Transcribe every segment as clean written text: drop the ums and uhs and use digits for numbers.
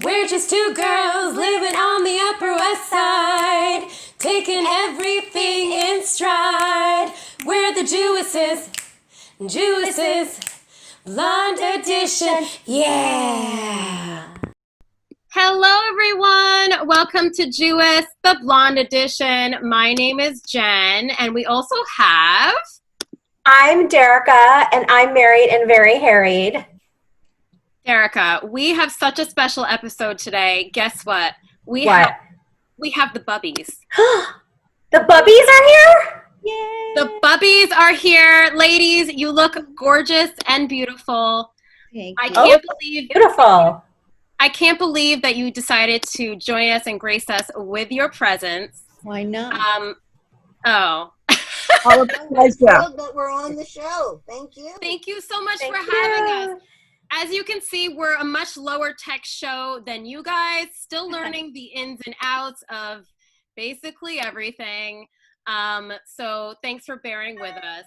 We're just two girls living on the Upper West Side, taking everything in stride. We're the Jewesses, Blonde Edition, yeah. Hello, everyone. Welcome to Jewess, the Blonde Edition. My name is Jen, and we also have... I'm Derica, and I'm married and very harried. Derica, we have such a special episode today. Guess what? We have the Bubbies. The Bubbies are here? Yay! The Bubbies are here. Ladies, you look gorgeous and beautiful. I can't believe that you decided to join us and grace us with your presence. Why not? All of us that we're on the show. Thank you. Thank you so much for having us. As you can see, we're a much lower tech show than you guys, still learning the ins and outs of basically everything. So thanks for bearing with us.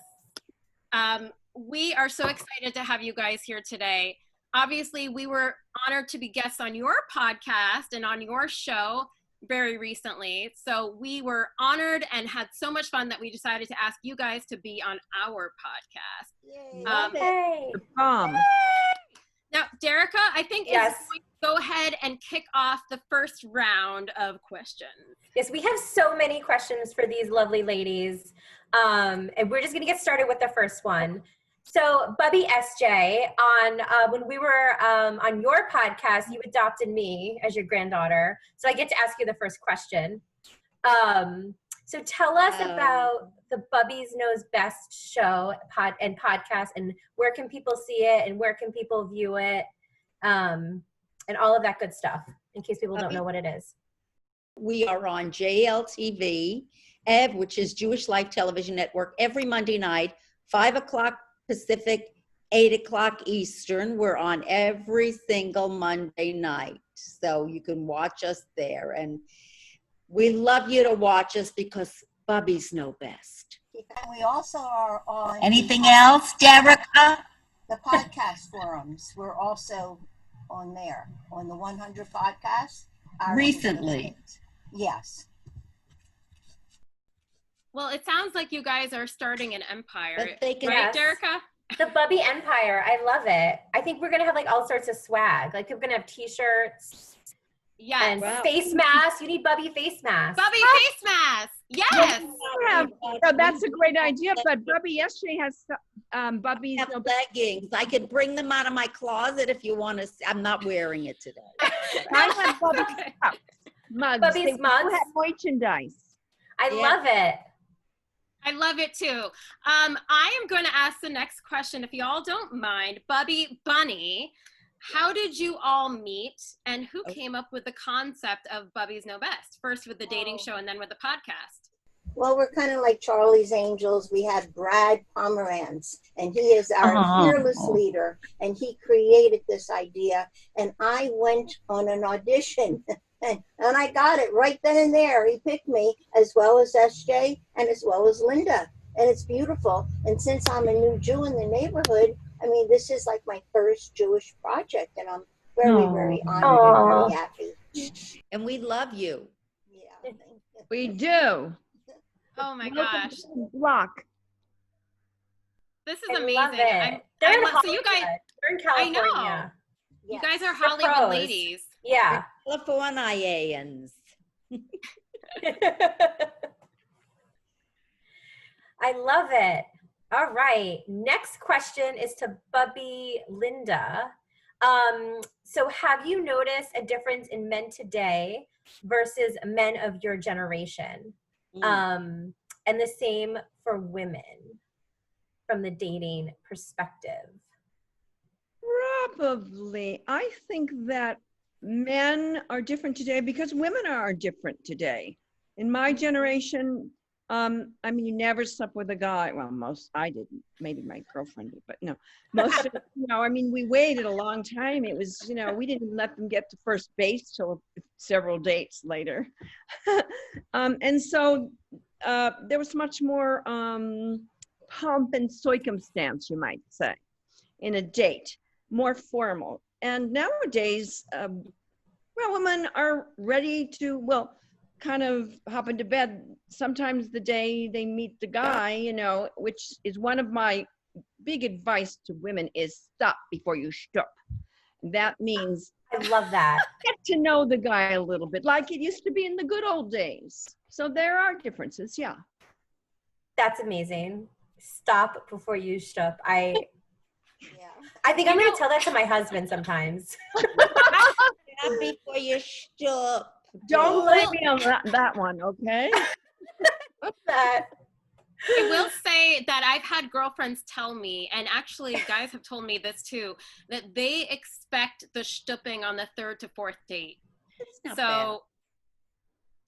We are so excited to have you guys here today. Obviously, we were honored to be guests on your podcast and on your show very recently. So we were honored and had so much fun that we decided to ask you guys to be on our podcast. Yay. Now, Derica, I think is going to go ahead and kick off the first round of questions. Yes, we have so many questions for these lovely ladies. And we're just going to get started with the first one. So, Bubby SJ, when we were on your podcast, you adopted me as your granddaughter. So I get to ask you the first question. So tell us about the Bubbies Knows Best show and podcast, and where can people see it, and where can people view it, and all of that good stuff, in case people don't know what it is. We are on JLTV, which is Jewish Life Television Network, every Monday night, 5 o'clock Pacific, 8 o'clock Eastern. We're on every single Monday night, so you can watch us there. And we love you to watch us because Bubbies know best. We also are on... Anything else, Derica? The podcast forums. We're also on there, on the 100 podcast. Recently. Yes. Well, it sounds like you guys are starting an empire, right, Yes. Derica? The Bubby Empire. I love it. I think we're going to have like all sorts of swag. Like we're going to have t-shirts. Yes. And face masks. You need Bubby face masks. Bubby face mask. Yes. So that's a great idea. But Bubby yesterday has Bubbies leggings. I could bring them out of my closet if you want to. I'm not wearing it today. I have Bubby's mugs. Bubby's mugs. Have merchandise. I love it. I love it too. I am going to ask the next question, if you all don't mind. Bubby Bunny, how did you all meet, and who came up with the concept of Bubbies Know Best? First with the dating show and then with the podcast. Well, we're kind of like Charlie's Angels. We had Brad Pomerantz, and he is our fearless leader, and he created this idea. And I went on an audition, and I got it right then and there. He picked me, as well as SJ and as well as Linda, and it's beautiful. And since I'm a new Jew in the neighborhood, I mean, this is like my first Jewish project, and I'm very, very honored and very happy. And we love you. Yeah, we do. Oh my gosh. Block. This is amazing. They're in so you guys, they're in California. I know. You guys are Hollywood ladies. Yeah. Californians. I love it. All right. Next question is to Bubby Linda. So have you noticed a difference in men today versus men of your generation? And the same for women from the dating perspective. Probably. I think that men are different today because women are different today. In my generation, I mean, you never slept with a guy. Well, I didn't. Maybe my girlfriend did, but no. Most of, I mean, we waited a long time. It was, we didn't let them get to first base till several dates later. And so there was much more pomp and circumstance, you might say, in a date, more formal. And nowadays, Well, women are ready to, well, kind of hop into bed sometimes the day they meet the guy, you know, which is one of my big advice to women is stop before you shop. That means I love that. get to know the guy a little bit, like it used to be in the good old days. So there are differences, yeah. That's amazing. Stop before you shop. Yeah. I think I'm going to tell that to my husband sometimes. Not before you stop. Don't blame me on that one, okay? That. I will say that I've had girlfriends tell me, and actually guys have told me this too, that they expect the stooping on the 3rd to 4th date. It's not So, bad.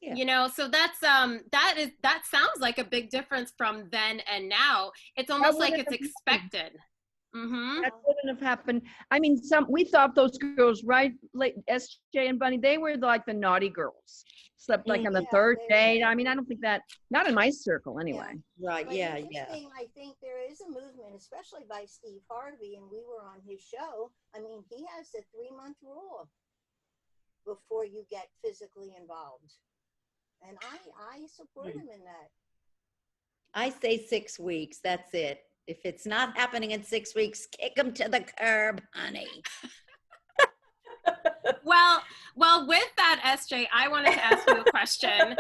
Yeah. you know, so that's that sounds like a big difference from then and now. It's almost like it's expected. Mm-hmm. That wouldn't have happened. I mean, we thought those girls, right? Like SJ and Bunny, they were like the naughty girls. Slept like on the Yeah, 3rd they date. I mean, I don't think that, not in my circle anyway. Right, But yeah. interesting, I think there is a movement, especially by Steve Harvey, and we were on his show. I mean, he has the 3-month rule before you get physically involved. And I support him in that. I say 6 weeks, that's it. If it's not happening in 6 weeks, kick them to the curb, honey. Well, with that, SJ, I wanted to ask you a question.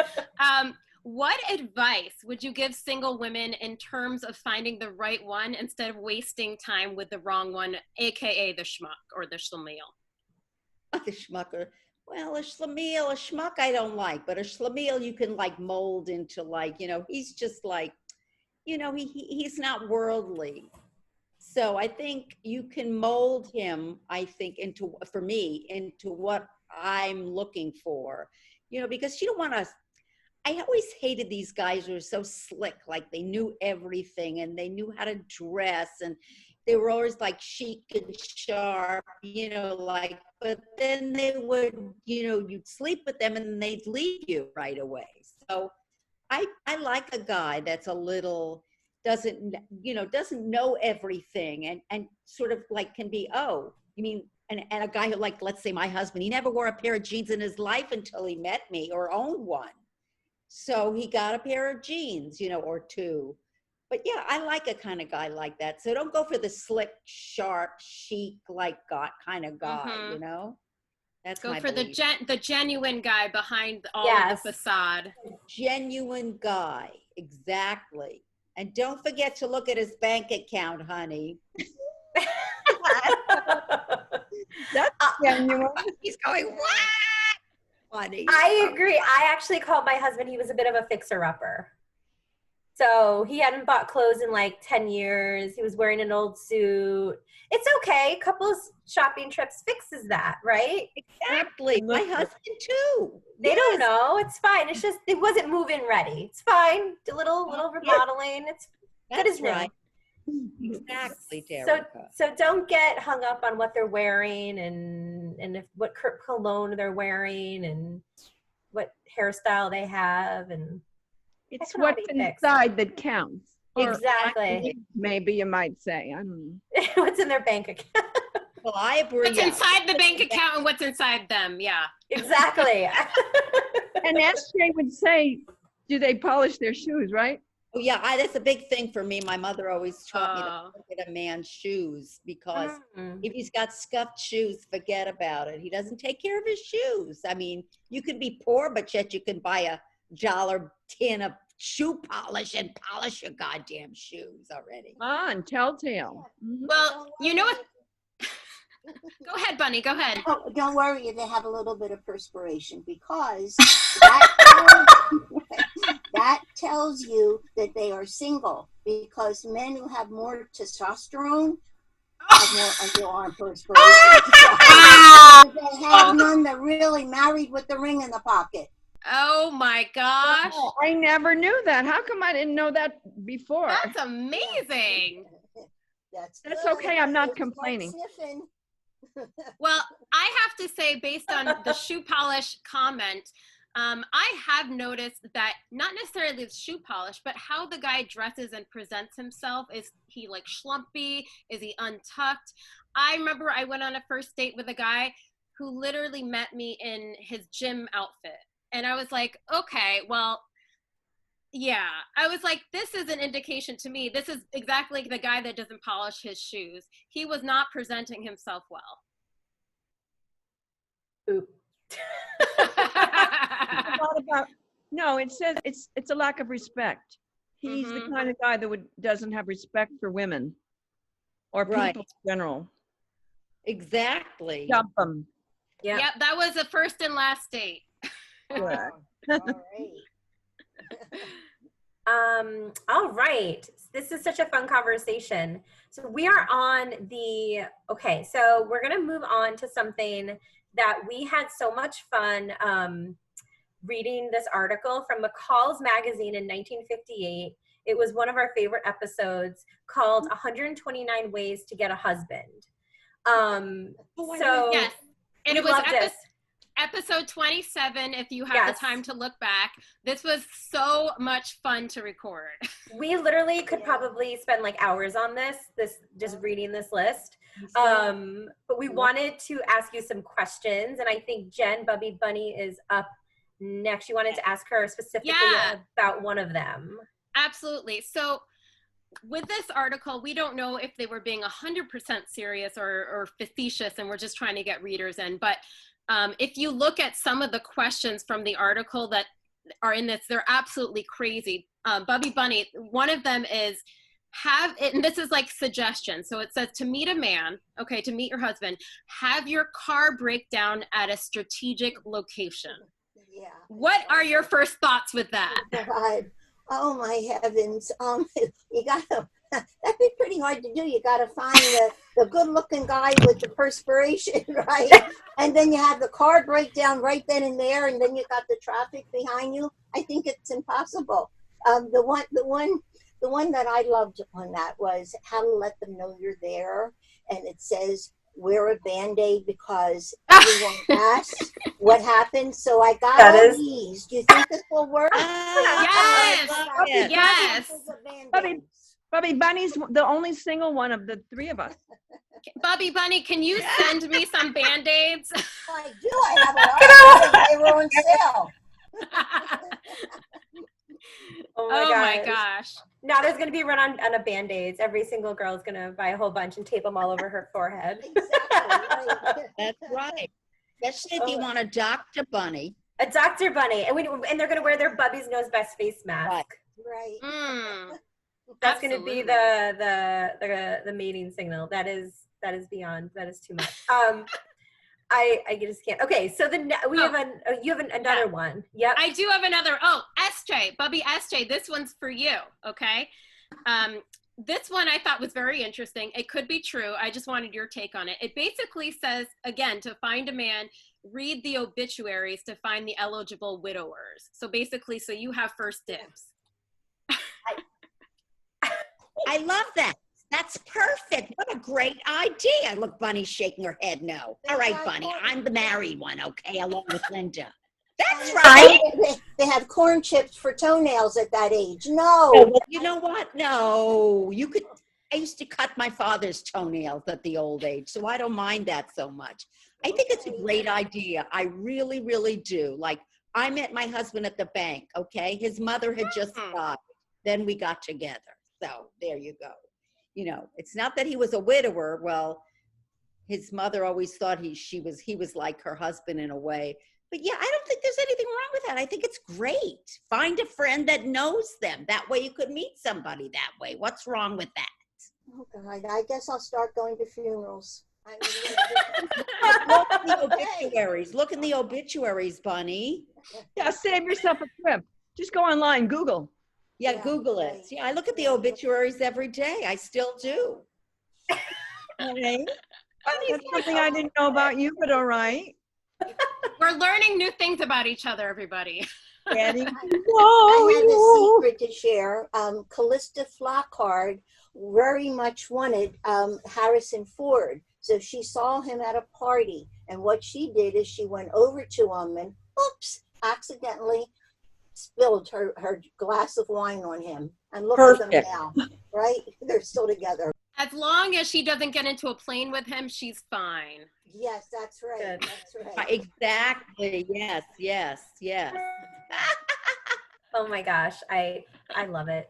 What advice would you give single women in terms of finding the right one instead of wasting time with the wrong one, aka the schmuck or the schlemiel? The schmucker. Well, a schmuck I don't like, but a schlemiel you can like mold into like, you know, he's just like, you know, he's not worldly. So I think you can mold him, I think, into, for me, into what I'm looking for, you know, because you don't want to, I always hated these guys who were so slick, like they knew everything and they knew how to dress and they were always like chic and sharp, you know, like, but then they would, you know, you'd sleep with them and they'd leave you right away. So I like a guy that's a little, doesn't know everything and sort of like can be, oh, you mean, and a guy who, like, let's say my husband, he never wore a pair of jeans in his life until he met me or owned one. So he got a pair of jeans, you know, or two. But yeah, I like a kind of guy like that. So don't go for the slick, sharp, chic, like kind of guy, you know? That's Go my for belief. the genuine guy behind all Yes. of the facade. Genuine guy, exactly. And don't forget to look at his bank account, honey. That's genuine. He's going, what? Honey. I agree. I actually called my husband, he was a bit of a fixer-upper. So he hadn't bought clothes in like 10 years. He was wearing an old suit. It's okay. Couples shopping trips fixes that, right? Exactly. My husband too. They don't know. It's fine. It's just, it wasn't move-in ready. It's fine. A little remodeling. It's good as new. Right. Exactly, So, Derica. so don't get hung up on what they're wearing and if what cologne they're wearing and what hairstyle they have and It's can all what's be fixed. inside that counts. Or Exactly. maybe you might say, I don't know. What's in their bank account? Well, I agree. What's inside the bank account and what's inside them, yeah. Exactly. And SJ would say, do they polish their shoes, right? Oh yeah, that's a big thing for me. My mother always taught me to look at a man's shoes because if he's got scuffed shoes, forget about it. He doesn't take care of his shoes. I mean, you can be poor, but yet you can buy a $1 tin of shoe polish and polish your goddamn shoes already. On Telltale. Mhm. Well, you know what? Go ahead, Bunny, go ahead. Oh, don't worry if they have a little bit of perspiration because that tells you that they are single because men who have more testosterone have more underarm perspiration. They have none. They're really married with the ring in the pocket. Oh my gosh. Oh, I never knew that. How come I didn't know that before? That's amazing. That's That's good. okay. I'm not It's like complaining. sniffing. Well, I have to say, based on the shoe polish comment, I have noticed that not necessarily the shoe polish, but how the guy dresses and presents himself. Is he like schlumpy? Is he untucked? I remember I went on a first date with a guy who literally met me in his gym outfit. And I was like, okay, well, yeah. I was like, this is an indication to me. This is exactly the guy that doesn't polish his shoes. He was not presenting himself well. Oop. It's all about, no, it says it's a lack of respect. He's the kind of guy that doesn't have respect for women or Right. people in general. Exactly. Dump them. Yeah. Yep, that was a first and last date. Correct. All right. All right. This is such a fun conversation. So we are on okay, so we're going to move on to something that we had so much fun reading this article from McCall's magazine in 1958. It was one of our favorite episodes called 129 Ways to Get a Husband. So yes, and it was loved it. episode 27, if you have Yes. the time to look back. This was so much fun to record. We literally could probably spend like hours on this just reading this list. But we wanted to ask you some questions, and I think Jen Bubby Bunny is up next. You wanted to ask her specifically about one of them. Absolutely. So with this article, we don't know if they were being 100% serious or facetious, and we're just trying to get readers in. But if you look at some of the questions from the article that are in this, they're absolutely crazy. Bubby Bunny, one of them is and this is like suggestions. So it says, to meet a man, okay, to meet your husband, have your car break down at a strategic location. Yeah. What are your first thoughts with that? God. Oh my heavens. You gotta, that'd be pretty hard to do. You gotta find the good looking guy with the perspiration, right? And then you have the car breakdown right then and there, and then you got the traffic behind you. I think it's impossible. The one that I loved on that was how to let them know you're there. And it says, wear a Band-Aid because everyone asks what happened. So I got all these. Do you think this will work? Yes. Yes. Bubby Bunny's the only single one of the three of us. Bubby Bunny, can you send me some Band-Aids? I do. I have a lot. They were on sale. Oh my gosh. Now there's going to be run on a Band-Aids. Every single girl is going to buy a whole bunch and tape them all over her forehead. Exactly. Right. That's right. Especially if you want a Dr. Bunny. A Dr. Bunny. And they're going to wear their Bubbies Knows Best face mask. Right. That's going to be the mating signal. That is beyond. That is too much. I just can't. Okay, so you have another one. Yep. I do have another. Oh, SJ, Bubby SJ, this one's for you, okay? This one I thought was very interesting. It could be true. I just wanted your take on it. It basically says, again, to find a man, read the obituaries to find the eligible widowers. So basically, so you have first dibs. I love that. That's perfect. What a great idea. Look, Bunny's shaking her head no. All right, Bunny, I'm the married one, okay, along with Linda. That's right. They have corn chips for toenails at that age. No. You know what? No. I used to cut my father's toenails at the old age, so I don't mind that so much. I think it's a great idea. I really, really do. Like, I met my husband at the bank, okay? His mother had just died. Then we got together. So there you go. You know, it's not that he was a widower. Well, his mother always thought he was like her husband in a way. But yeah, I don't think there's anything wrong with that. I think it's great. Find a friend that knows them. That way you could meet somebody that way. What's wrong with that? Oh God, I guess I'll start going to funerals. Look in the obituaries. Look in the obituaries, Bunny. Yeah, save yourself a trip. Just go online, Google. Yeah, Google it. Yeah, I look at the obituaries every day. I still do. Okay. That's something I didn't know about you, but all right. We're learning new things about each other, everybody. I have a secret to share. Callista Flockhart very much wanted Harrison Ford. So she saw him at a party. And what she did is she went over to him and, oops, accidentally spilled her glass of wine on him. And look at them now, right? They're still together. As long as she doesn't get into a plane with him, she's fine. Yes, that's right. Good. That's right. Exactly. Yes, yes, yes. Oh my gosh, I love it.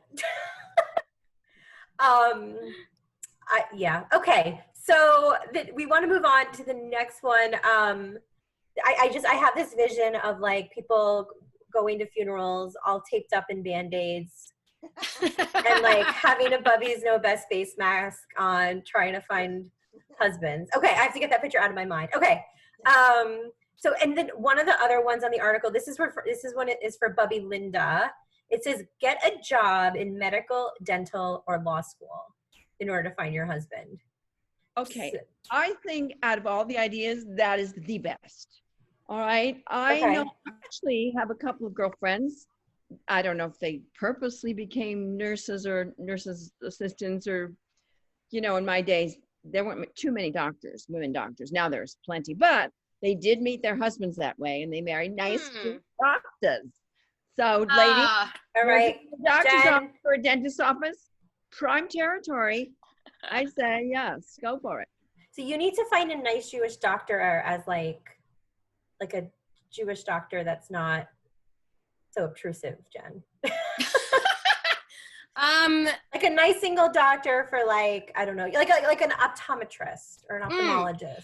Yeah. Okay. So we want to move on to the next one. I have this vision of like people going to funerals all taped up in Band-Aids and like having a Bubbies Know Best face mask on, trying to find husbands. Okay, I have to get that picture out of my mind. Okay. So, and then one of the other ones on the article, this is one it is for Bubby Linda. It says, get a job in medical, dental, or law school in order to find your husband. Okay. So, I think out of all the ideas, that is the best. All right. I Okay. know, I actually have a couple of girlfriends. I don't know if they purposely became nurses or nurses assistants or, you know, in my days, there weren't too many doctors, women doctors. Now there's plenty, but they did meet their husbands that way and they married nice doctors. So ladies, all right. doctor's Jen. office or a dentist's office, prime territory. I say yes, go for it. So you need to find a nice Jewish doctor as like a Jewish doctor that's not so obtrusive, Jen. Like a nice single doctor for like, I don't know, like an optometrist or an ophthalmologist.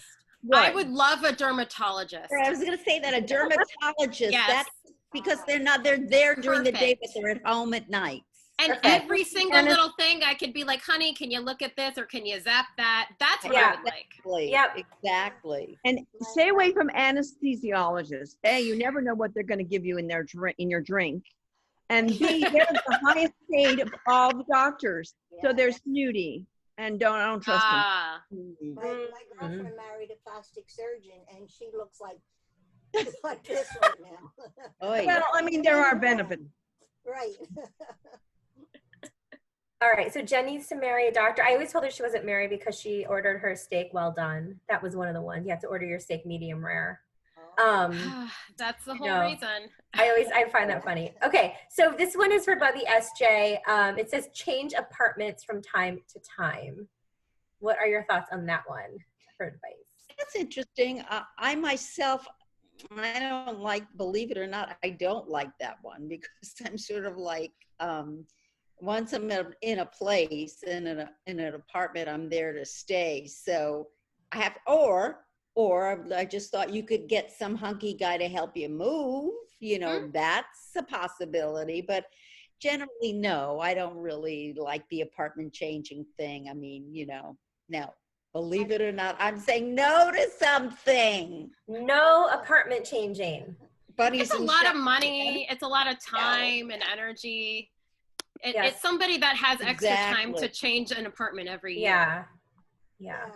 I would love a dermatologist. I was going to say that a dermatologist. Yes. That's because they're there during the day, but they're at home at night. And Perfect. every single little thing, I could be like, honey, can you look at this or can you zap that? That's what I would like. Exactly. Yep. Exactly. And stay away from anesthesiologists. A, you never know what they're going to give you in your drink. And B, they're the highest paid of all the doctors. So they're snooty and I don't trust them. My girlfriend married a plastic surgeon, and she looks like this right now. Well, I mean, there are benefits. Right. All right, so Jen needs to marry a doctor. I always told her she wasn't married because she ordered her steak well done. That was one of the ones. You have to order your steak medium rare. That's the whole reason. I find that funny. Okay, so this one is for Bubby SJ. It says change apartments from time to time. What are your thoughts on that one for advice? That's interesting. I myself, I don't like, believe it or not, I don't like that one because I'm sort of like, once I'm in a place, in an apartment, I'm there to stay. So I have, or I just thought you could get some hunky guy to help you move. You know, that's a possibility. But generally, no, I don't really like the apartment changing thing. I mean, you know, now, believe it or not, I'm saying no to something. No apartment changing. It's a lot of money. It's a lot of time and energy. It's somebody that has extra time to change an apartment every year. Yeah.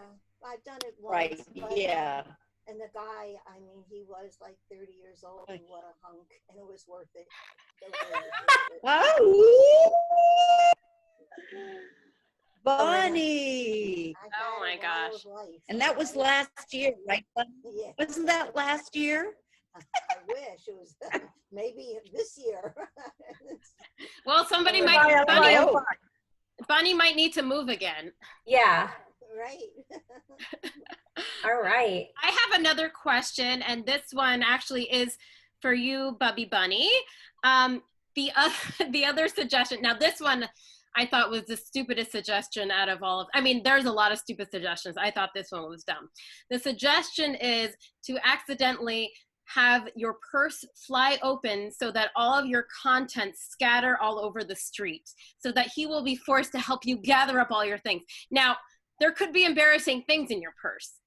I've done it once. Right, yeah. And the guy, I mean, he was like 30 years old and what a hunk, and it was worth it. Oh, Bonnie. Oh my gosh. And that was last year, right? Yeah. Wasn't that last year? I wish it was maybe this year. Well, somebody Bunny might need to move again. Yeah. Right. All right. I have another question, and this one actually is for you, Bubby Bunny. The other suggestion, now this one I thought was the stupidest suggestion out of all of, I mean, there's a lot of stupid suggestions. I thought this one was dumb. The suggestion is to accidentally have your purse fly open so that all of your contents scatter all over the street so that he will be forced to help you gather up all your things. Now, there could be embarrassing things in your purse.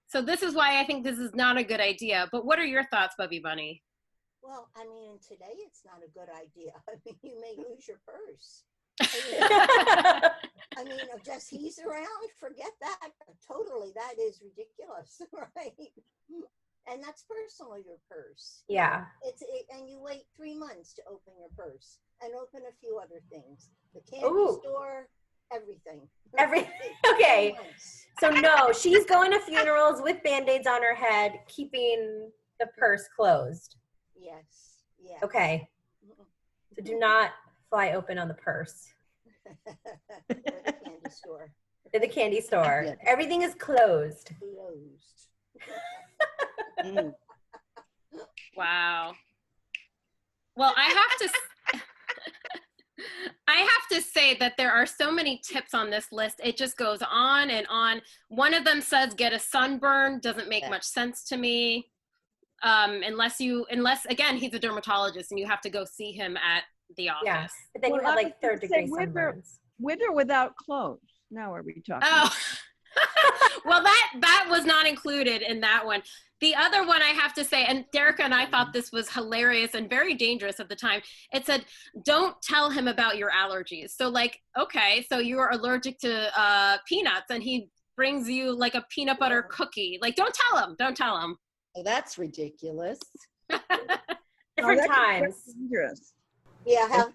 So this is why I think this is not a good idea. But what are your thoughts, Bubby Bunny? Well, I mean, today it's not a good idea. I mean, you may lose your purse. I mean, just he's around, forget that. Totally, that is ridiculous, right? And that's personally your purse. Yeah. And you wait 3 months to open your purse and open a few other things. The candy store, everything. Okay. So no, she's going to funerals with Band-Aids on her head, keeping the purse closed. Yes. Yeah. Okay. So do not fly open on the purse. Or the candy store. at the candy store. Yeah. Everything is closed. Closed. Mm. Wow. Well, I have to say that there are so many tips on this list. It just goes on and on. One of them says get a sunburn. Doesn't make much sense to me. Unless again, he's a dermatologist and you have to go see him at the office. Yeah, but then you Well, have I like was gonna 3rd degree say sunburns. With or without clothes? Now are we talking? Oh, well, that was not included in that one. The other one I have to say, and Derica and I thought this was hilarious and very dangerous at the time. It said, don't tell him about your allergies. So like, okay, so you're allergic to peanuts and he brings you like a peanut butter cookie. Like, don't tell him. Oh, that's ridiculous. Different times. Dangerous. Yeah, how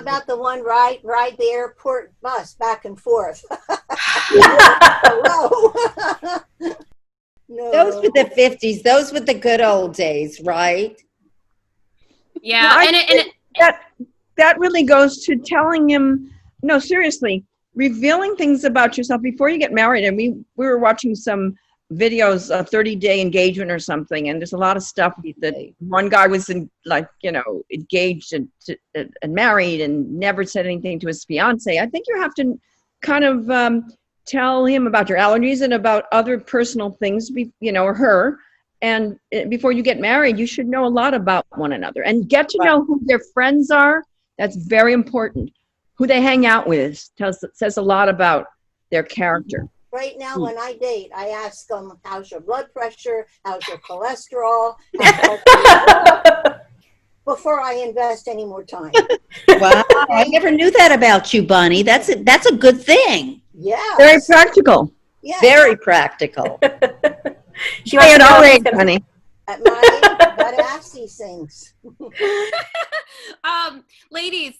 about the one ride the airport bus back and forth? Hello. No. Those were the 50s. Those were the good old days, right? Yeah, Well, and that really goes to telling him, no, seriously, revealing things about yourself before you get married. And we were watching some videos of 30-day engagement or something, and there's a lot of stuff that one guy was engaged and married and never said anything to his fiance. I think you have to kind of tell him about your allergies and about other personal things, or her. And before you get married, you should know a lot about one another and get to know who their friends are. That's very important. Who they hang out with says a lot about their character. Right now, when I date, I ask them, how's your blood pressure? How's your cholesterol? Before I invest any more time. Wow, I never knew that about you, Bunny. That's a good thing. Yeah. Very practical. Yeah. Very practical. She wants Say to it know all if age, he's gonna- honey. At my age, I gotta ask these things. ladies,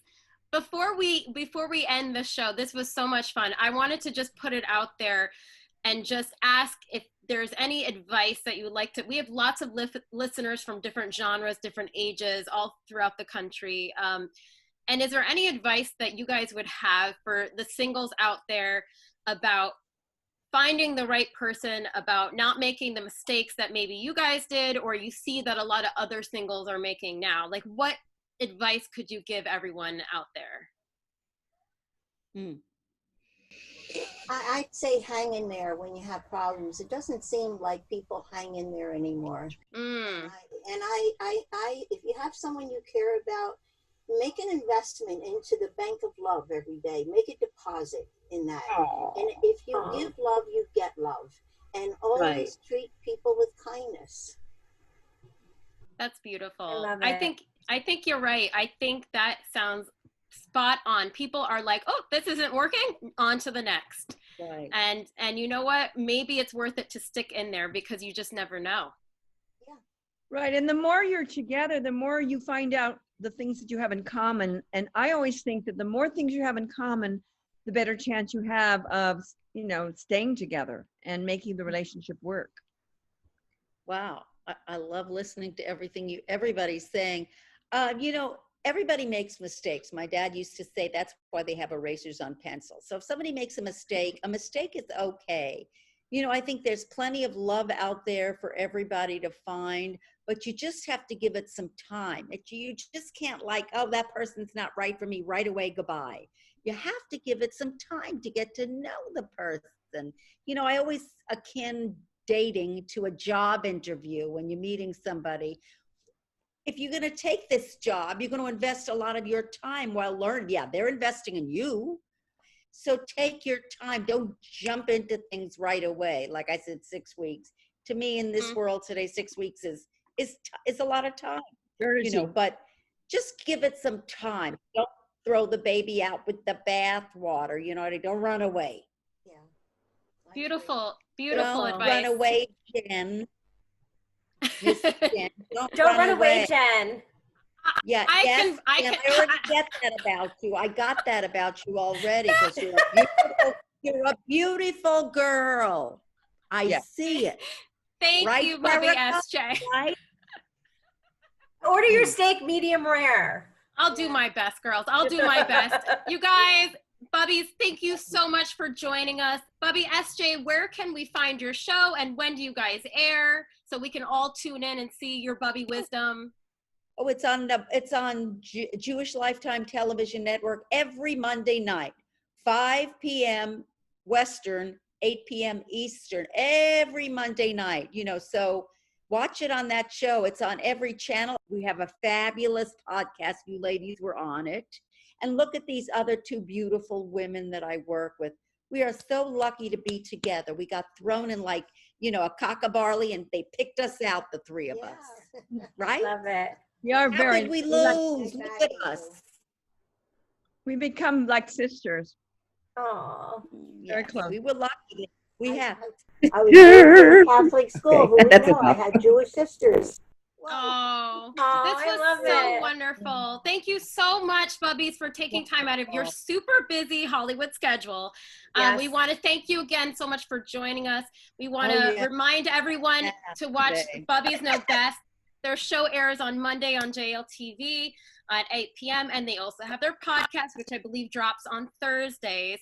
before we end the show, this was so much fun. I wanted to just put it out there and just ask if there's any advice that you would like to. We have lots of listeners from different genres, different ages, all throughout the country. And is there any advice that you guys would have for the singles out there about finding the right person, about not making the mistakes that maybe you guys did or you see that a lot of other singles are making now? Like, what advice could you give everyone out there? I'd say hang in there when you have problems. It doesn't seem like people hang in there anymore. And if you have someone you care about, make an investment into the bank of love every day. Make a deposit in that. And if you give love, you get love. And always treat people with kindness. That's beautiful. I love it. I think you're right. I think that sounds spot on. People are like, oh, this isn't working, on to the next. Right. And you know what? Maybe it's worth it to stick in there because you just never know. Yeah. Right. And the more you're together, the more you find out the things that you have in common. And I always think that the more things you have in common, the better chance you have of, staying together and making the relationship work. Wow. I love listening to everybody's saying. Everybody makes mistakes. My dad used to say that's why they have erasers on pencils. So if somebody makes a mistake is okay. I think there's plenty of love out there for everybody to find, but you just have to give it some time. You just can't that person's not right for me right away, goodbye. You have to give it some time to get to know the person. I always akin dating to a job interview when you're meeting somebody. If you're going to take this job, you're going to invest a lot of your time while learning. Yeah, they're investing in you. So take your time. Don't jump into things right away. Like I said, 6 weeks. To me, in this world today, 6 weeks is a lot of time. But just give it some time. Don't throw the baby out with the bathwater. Don't run away. Yeah. Beautiful Don't advice. run away, Jen. Miss Jen. Don't run away, Jen. Yeah, I already get that about you. I got that about you already because you're a beautiful girl. I see it. Thank Right, you, Bubby Erica? SJ. Right? Order your steak medium rare. I'll do my best, girls. I'll do my best. You guys, Bubbies, thank you so much for joining us. Bubby SJ, where can we find your show and when do you guys air so we can all tune in and see your Bubby wisdom? Oh, it's on Jewish Lifetime Television Network every Monday night, 5 p.m. Western, 8 p.m. Eastern, every Monday night. So watch it on that show. It's on every channel. We have a fabulous podcast. You ladies were on it. And look at these other two beautiful women that I work with. We are so lucky to be together. We got thrown in like, a cock of barley and they picked us out, the three of us. Right? Love it. We are How very could we lucky. lose? Look at us. We become like sisters. Oh, Very Yes, close. we were lucky. We have. I was raised in a Catholic school. Who would That's know? I enough. had Jewish sisters. Oh, I this was love so it. wonderful. Thank you so much, Bubbies, for taking time out of your super busy Hollywood schedule. Yes. We want to thank you again so much for joining us. We want to Oh, yeah. remind everyone to watch Today. Bubbies Know Best. Their show airs on Monday on JLTV at 8 p.m. And they also have their podcast, which I believe drops on Thursdays.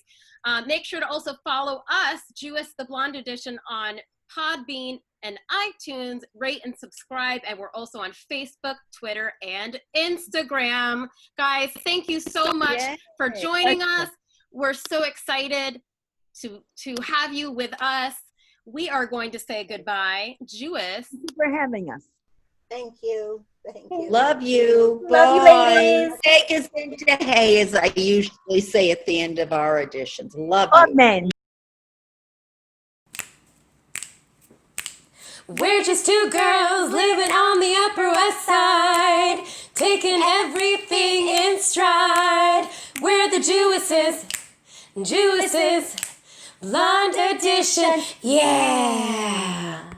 Make sure to also follow us, Jewess the Blonde Edition, on Podbean and iTunes. Rate and subscribe. And we're also on Facebook, Twitter, and Instagram. Guys, thank you so much for joining us. We're so excited to have you with us. We are going to say goodbye. Jewess. Thank you for having us. Thank you. Thank you. Love you. Love you, Bye. ladies. Take us into hay, as I usually say at the end of our editions. Love you. Amen. We're just two girls living on the Upper West Side, taking everything in stride. We're the Jewesses, Blonde Edition, yeah.